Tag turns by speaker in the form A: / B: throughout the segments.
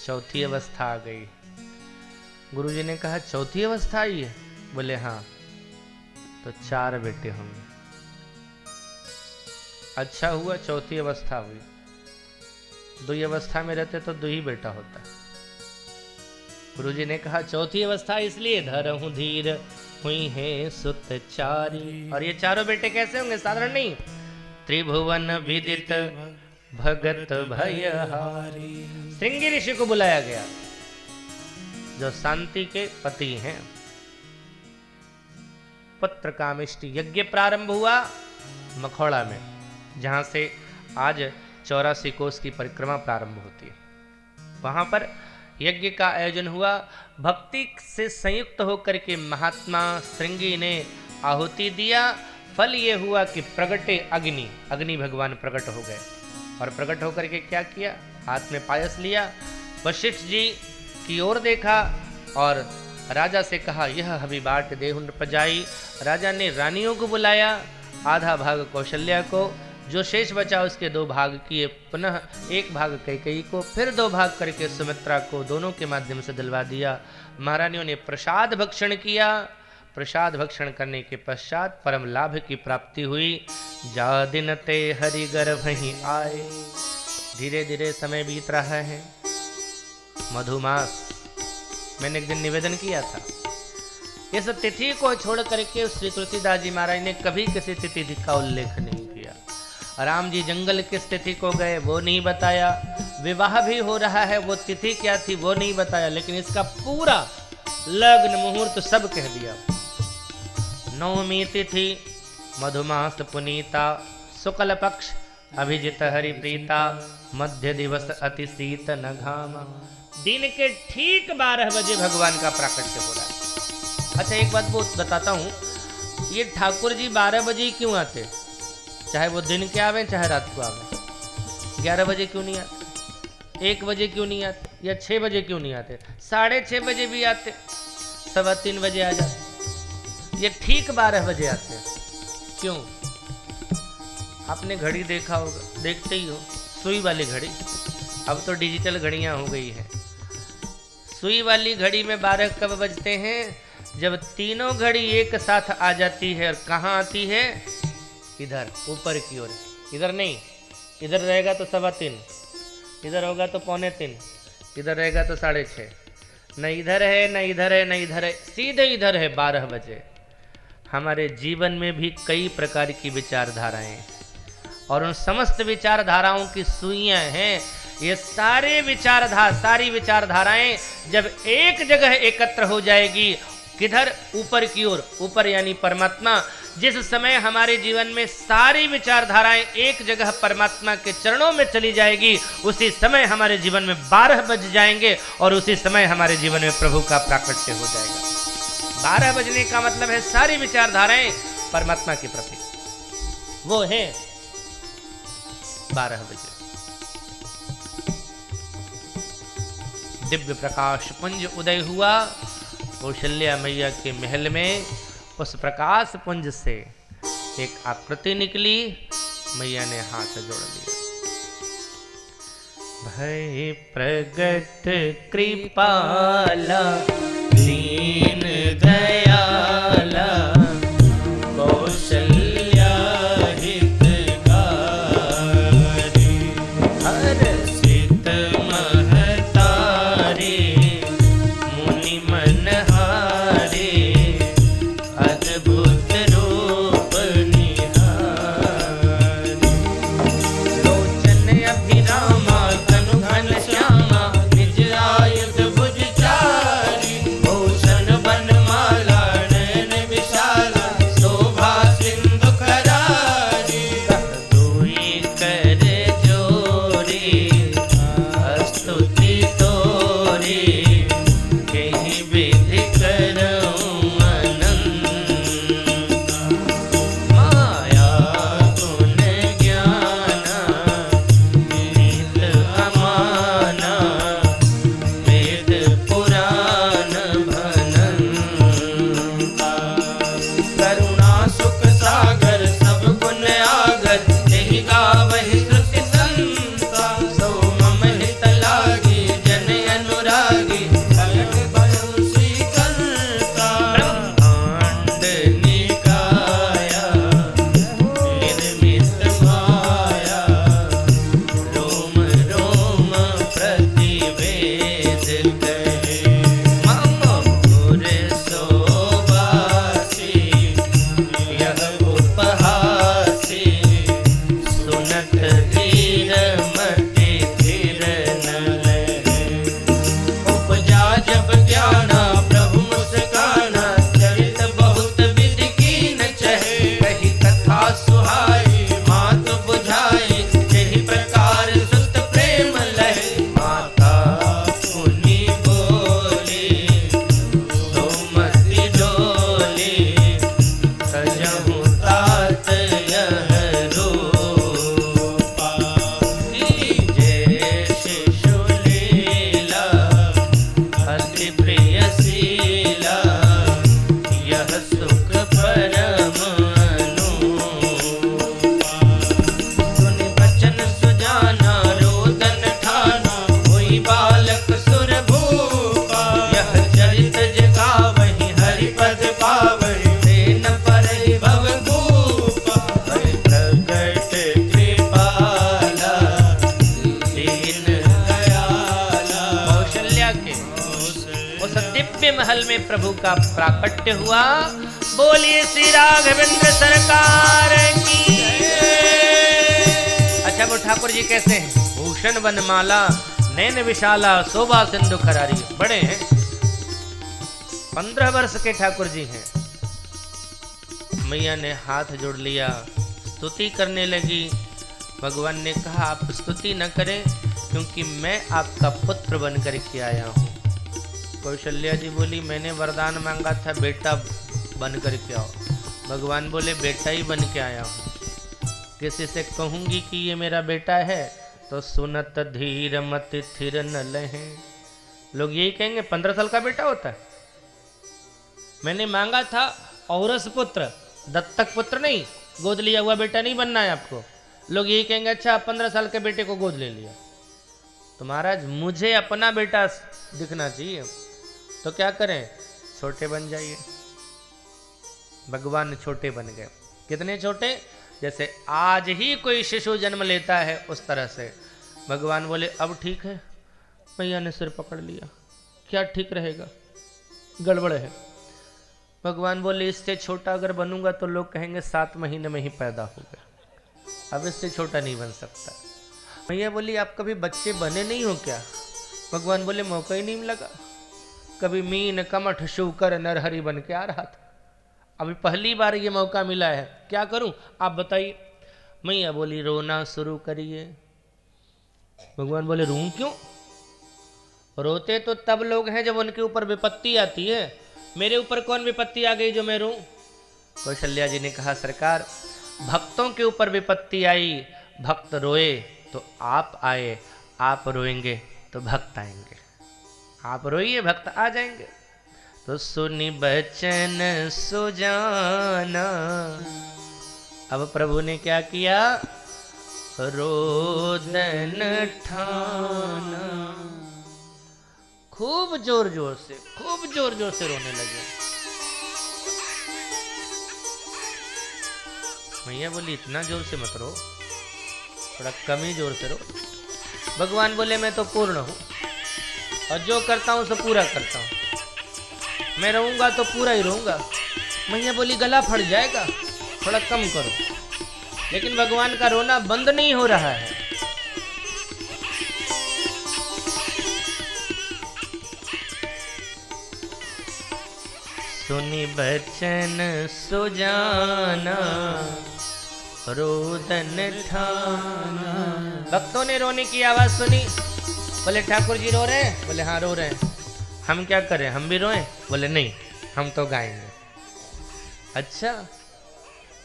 A: चौथी अवस्था आ गई। गुरुजी ने कहा चौथी अवस्था आई है? बोले हाँ। तो 4 बेटे होंगे। अच्छा हुआ चौथी अवस्था हुई, 2 अवस्था में रहते तो 2 ही बेटा होता। गुरुजी ने कहा चौथी अवस्था इसलिए धरहूं धीर हुई है सुत चारी। और ये 4 बेटे कैसे होंगे? साधारण नहीं, त्रिभुवन विदित भगत भयहारी। श्रृंगी ऋषि को बुलाया गया जो शांति के पति हैं। पुत्र कामिष्टि यज्ञ प्रारंभ हुआ मखौड़ा में, जहां से आज 84 कोस की परिक्रमा प्रारंभ होती है। वहां पर यज्ञ का आयोजन हुआ। भक्ति से संयुक्त होकर के महात्मा श्रृंगी ने आहुति दिया। फल ये हुआ कि प्रगटे अग्नि भगवान प्रकट हो गए। और प्रकट होकर के क्या किया? हाथ में पायस लिया, वशिष्ठ जी की ओर देखा और राजा से कहा यह हबी बाट देहु नृपजाई। राजा ने रानियों को बुलाया, आधा भाग कौशल्या को, जो शेष बचा उसके 2 भाग किए, पुनः 1 भाग कैकेयी को, फिर 2 भाग करके सुमित्रा को, दोनों के माध्यम से दिलवा दिया। महारानियों ने प्रसाद भक्षण किया। प्रसाद भक्षण करने के पश्चात परम लाभ की प्राप्ति हुई। जा दिन ते हरि गर्भ ही आए। धीरे धीरे समय बीत रहा है। मधुमास मैंने एक दिन निवेदन किया था, इस तिथि को छोड़ करके श्री तुलसीदास जी महाराज ने कभी किसी तिथि का उल्लेख नहीं किया। राम जी जंगल किस तिथि को गए वो नहीं बताया, विवाह भी हो रहा है वो तिथि क्या थी वो नहीं बताया, लेकिन इसका पूरा लग्न मुहूर्त सब कह दिया। नवमी तिथि मधुमास पुनीता, शुक्ल पक्ष अभिजित हरिप्रीता, मध्य दिवस अति शीत न घामा। दिन के ठीक 12 बजे भगवान का प्राकट्य हो रहा है। अच्छा एक बात वो बताता हूँ, ये ठाकुर जी 12 बजे क्यों आते? चाहे वो दिन के आवे चाहे रात को आवे। 11 बजे क्यों नहीं आते? 1 बजे क्यों नहीं आते? या 6 बजे क्यों नहीं आते? 6:30 बजे भी आते, 3:15 बजे आ जाते। ये ठीक 12 बजे आते हैं। क्यों? आपने घड़ी देखा होगा, देखते ही हो, सुई वाली घड़ी। अब तो डिजिटल घड़ियां हो गई है। सुई वाली घड़ी में 12 कब बजते हैं? जब तीनों घड़ी एक साथ आ जाती है। और कहाँ आती है? इधर ऊपर की ओर। इधर नहीं, इधर रहेगा तो 3:15, इधर होगा तो 2:45, इधर रहेगा तो 6:30। न इधर है न इधर है न इधर है, सीधे इधर है 12 बजे। हमारे जीवन में भी कई प्रकार की विचारधाराएं और उन समस्त विचारधाराओं की सुइयां हैं। ये सारी विचारधाराएं जब एक जगह एकत्र हो जाएगी, किधर? ऊपर की ओर। ऊपर यानी परमात्मा। जिस समय हमारे जीवन में सारी विचारधाराएं एक जगह परमात्मा के चरणों में चली जाएगी, उसी समय हमारे जीवन में 12 बज जाएंगे और उसी समय हमारे जीवन में प्रभु का प्राकट्य हो जाएगा। 12 बजने का मतलब है सारी विचारधाराएं परमात्मा के प्रति वो है 12 बजे। दिव्य प्रकाश पुंज उदय हुआ कौशल्या मैया के महल में। उस प्रकाश पुंज से एक आकृति निकली, मैया ने हाथ जोड़ लिया। भय प्रगट कृपाला दीन दयाला कौशल्या हितकारी, हर्षित महतारी मुनि मनहारी, अद्भुत रूप निहारी, लोचन अभिरामा तनु घन श्यामा, निज आयुध भुज चारी, भूषण बन वेद कहे ममोर सोबासी यह उपहासी सुनत धीर मति धीर न लहे उपजा जब ज्ञाना प्रभु मुस्काना चरित बहुत विधि कीन चहे कही कथा सुहाई मात बुझाई यही प्रकार सुत प्रेम लहे माता मुनि बोली सोमति डोली सजहु तात यह रूपा जय शिशु लीला अति प्रिय शीला यह सुख परम अनुपा सुनि बचन सुजाना रोदन ठाना होई बालक सुर भूपा यह चरित जगावहि हरिपद पावहि तेन परहि भव भूपा हरि प्रगट कृपाला दीन दयाला। कौशल्या के उस दिव्य महल में प्रभु का प्राकट्य हुआ। बोलिए श्री राघवेंद्र सरकार की। अच्छा वो ठाकुर जी कैसे हैं? भूषण वनमाला नैन विशाला शोभा सिंधु खरारी, बड़े हैं, 15 वर्ष के ठाकुर जी हैं। मैया ने हाथ जोड़ लिया, स्तुति करने लगी। भगवान ने कहा आप स्तुति न करें क्योंकि मैं आपका पुत्र बन करके आया हूँ। कौशल्या जी बोली मैंने वरदान मांगा था बेटा बन करके आओ। भगवान बोले बेटा ही बन के आया हूँ। किसी से कहूंगी कि ये मेरा बेटा है तो सुनत धीर मति थिर न लहे। लोग यही कहेंगे 15 साल का बेटा होता है। मैंने मांगा था औरस पुत्र, दत्तक पुत्र नहीं, गोद लिया हुआ बेटा नहीं बनना है आपको। लोग यही कहेंगे अच्छा 15 साल के बेटे को गोद ले लिया। तो महाराज मुझे अपना बेटा दिखना चाहिए, तो क्या करें? छोटे बन जाइए। भगवान छोटे बन गए। कितने छोटे? जैसे आज ही कोई शिशु जन्म लेता है उस तरह से। भगवान बोले अब ठीक है। मैया ने सिर पकड़ लिया, क्या ठीक रहेगा, गड़बड़ है। भगवान बोले इससे छोटा अगर बनूंगा तो लोग कहेंगे 7 महीने में ही पैदा हो गया, अब इससे छोटा नहीं बन सकता। मैया बोली आप कभी बच्चे बने नहीं हो क्या? भगवान बोले मौका ही नहीं लगा। कभी मीन कमठ शूकर नरहरि बन के आ रहा था, अभी पहली बार ये मौका मिला है, क्या करूं आप बताइए। मैया बोली रोना शुरू करिए। भगवान बोले रू क्यों? रोते तो तब लोग हैं जब उनके ऊपर विपत्ति आती है। मेरे ऊपर कौन विपत्ति आ गई जो मैं रो? कौशल्या जी ने कहा सरकार भक्तों के ऊपर विपत्ति आई, भक्त रोए तो आप आए, आप रोएंगे तो भक्त आएंगे। आप रोइए भक्त आ जाएंगे। तो सुनी बचन सुजाना। अब प्रभु ने क्या किया? रोदन ठाना। खूब जोर जोर से रोने लगे। मैया बोली इतना जोर से मत रो, थोड़ा कम ही जोर से रो। भगवान बोले मैं तो पूर्ण हूं और जो करता हूं सो पूरा करता हूं, मैं रहूंगा तो पूरा ही रहूंगा। मैया बोली गला फट जाएगा, थोड़ा कम करो। लेकिन भगवान का रोना बंद नहीं हो रहा है। सुनी बचन सुजाना रोदन ठाना। भक्तों ने रोने की आवाज सुनी। बोले ठाकुर जी रो रहे हैं? बोले हाँ रो रहे हैं। हम क्या करें, हम भी रोएं? बोले नहीं, हम तो गाएंगे। अच्छा।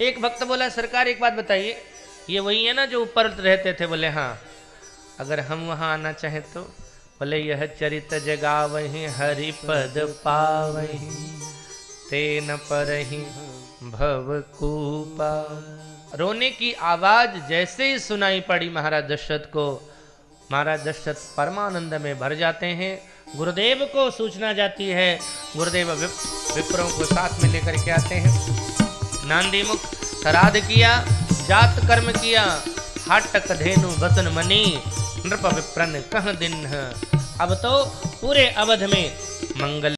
A: एक भक्त बोला सरकार एक बात बताइए, ये वही है ना जो ऊपर रहते थे? बोले हाँ। अगर हम वहाँ आना चाहें तो? बोले यह चरित जगावहि हरि पद पावहि तेन परहि भवकूपा। रोने की आवाज जैसे ही सुनाई पड़ी महाराज दशरथ को, महाराज दशरथ परमानंद में भर जाते हैं। गुरुदेव को सूचना जाती है, गुरुदेव विप्रों को साथ में लेकर के आते हैं। नांदी मुख श्राद्ध किया, जात कर्म किया, हाटक धेनु बसन मनी, नृप विप्रन कह दिन अब तो पूरे अवध में मंगल